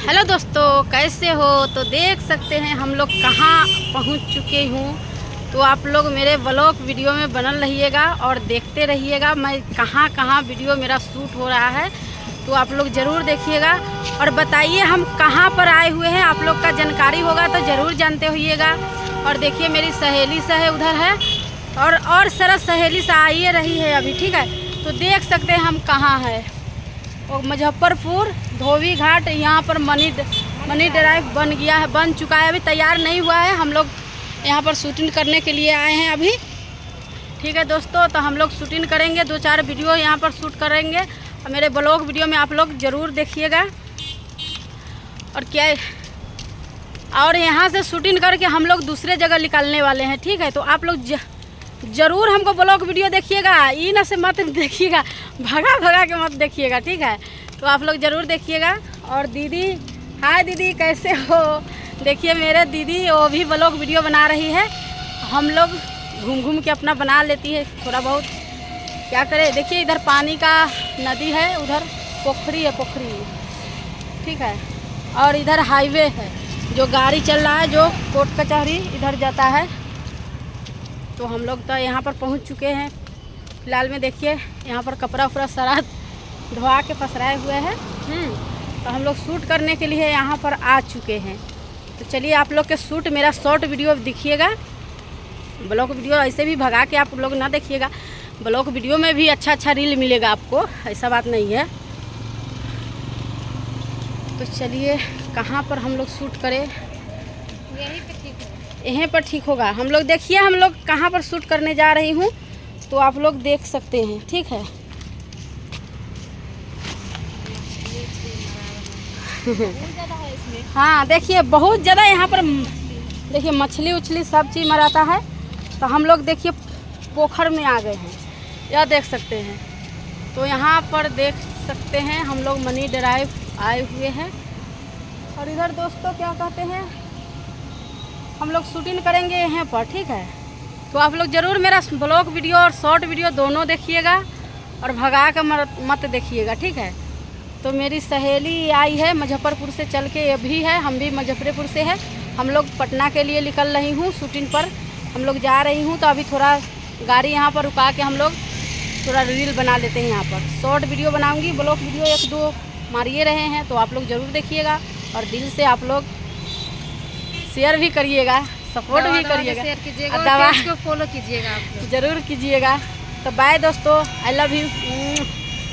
Hello दोस्तों, कैसे हो? तो देख सकते हैं हम लोग कहाँ पहुँच चुके हूँ। तो आप लोग मेरे व्लॉग वीडियो में बनल रहिएगा और देखते रहिएगा मैं कहाँ कहाँ वीडियो मेरा शूट हो रहा है। तो आप लोग ज़रूर देखिएगा और बताइए हम कहाँ पर आए हुए हैं। आप लोग का जानकारी होगा तो ज़रूर जानते होइएगा। और देखिए मेरी सहेली सा है उधर है और सारा सहेली सा आइए रही है अभी, ठीक है। तो देख सकते हैं हम कहाँ है। और मुजफ्फरपुर धोबी घाट, यहाँ पर मनी ड्राइव बन चुका है, अभी तैयार नहीं हुआ है। हम लोग यहाँ पर शूटिंग करने के लिए आए हैं अभी, ठीक है दोस्तों। तो हम लोग शूटिंग करेंगे, 2-4 वीडियो यहाँ पर शूट करेंगे और मेरे ब्लॉग वीडियो में आप लोग ज़रूर देखिएगा। और क्या और यहाँ से शूटिंग करके हम लोग दूसरे जगह निकलने वाले हैं, ठीक है। तो आप लोग ज़रूर हमको ब्लॉग वीडियो देखिएगा, ई ना से मत देखिएगा, भगा के मत देखिएगा, ठीक है। तो आप लोग ज़रूर देखिएगा। और दीदी, हाय दीदी, कैसे हो? देखिए मेरे दीदी वो भी ब्लॉग वीडियो बना रही है। हम लोग घूम के अपना बना लेती है थोड़ा बहुत, क्या करें। देखिए इधर पानी का नदी है, उधर पोखरी है, ठीक है। और इधर हाईवे है, जो गाड़ी चल रहा है, जो कोर्ट कचहरी इधर जाता है। तो हम लोग तो यहाँ पर पहुँच चुके हैं फिलहाल में। देखिए यहाँ पर कपड़ा उपड़ा सारा धोआ के पसराए हुए हैं। तो हम लोग शूट करने के लिए यहाँ पर आ चुके हैं। तो चलिए आप लोग के शूट मेरा शॉर्ट वीडियो दिखिएगा। ब्लॉग वीडियो ऐसे भी भगा के आप लोग ना देखिएगा, ब्लॉग वीडियो में भी अच्छा रील मिलेगा आपको, ऐसा बात नहीं है। तो चलिए कहाँ पर हम लोग शूट करें? यहीं पर ठीक होगा। हम लोग देखिए हम लोग कहाँ पर शूट करने जा रही हूँ, तो आप लोग देख सकते हैं, ठीक है। हाँ देखिए बहुत ज़्यादा यहाँ पर देखिए मछली उछली सब चीज़ मराता है। तो हम लोग देखिए पोखर में आ गए हैं, यह देख सकते हैं। तो यहाँ पर देख सकते हैं हम लोग मनी ड्राइव आए हुए हैं। और इधर दोस्तों क्या कहते हैं, हम लोग शूटिंग करेंगे यहाँ पर, ठीक है। तो आप लोग ज़रूर मेरा ब्लॉग वीडियो और शॉर्ट वीडियो दोनों देखिएगा और भगा कर मत देखिएगा, ठीक है। तो मेरी सहेली आई है मुजफ्फरपुर से चल के, ये भी है, हम भी मुजफ्फरपुर से है। हम लोग पटना के लिए निकल रही हूँ, शूटिंग पर हम लोग जा रही हूँ। तो अभी थोड़ा गाड़ी यहाँ पर रुका के हम लोग थोड़ा रील बना लेते हैं। यहाँ पर शॉर्ट वीडियो बनाऊँगी, ब्लॉग वीडियो 1-2 मारिए रहे हैं। तो आप लोग ज़रूर देखिएगा और दिल से आप लोग शेयर भी करिएगा, सपोर्ट भी करिएगा, शेयर कीजिएगा, दवा को फॉलो कीजिएगा, आप लोग ज़रूर कीजिएगा। तो बाय दोस्तों, आई लव यू।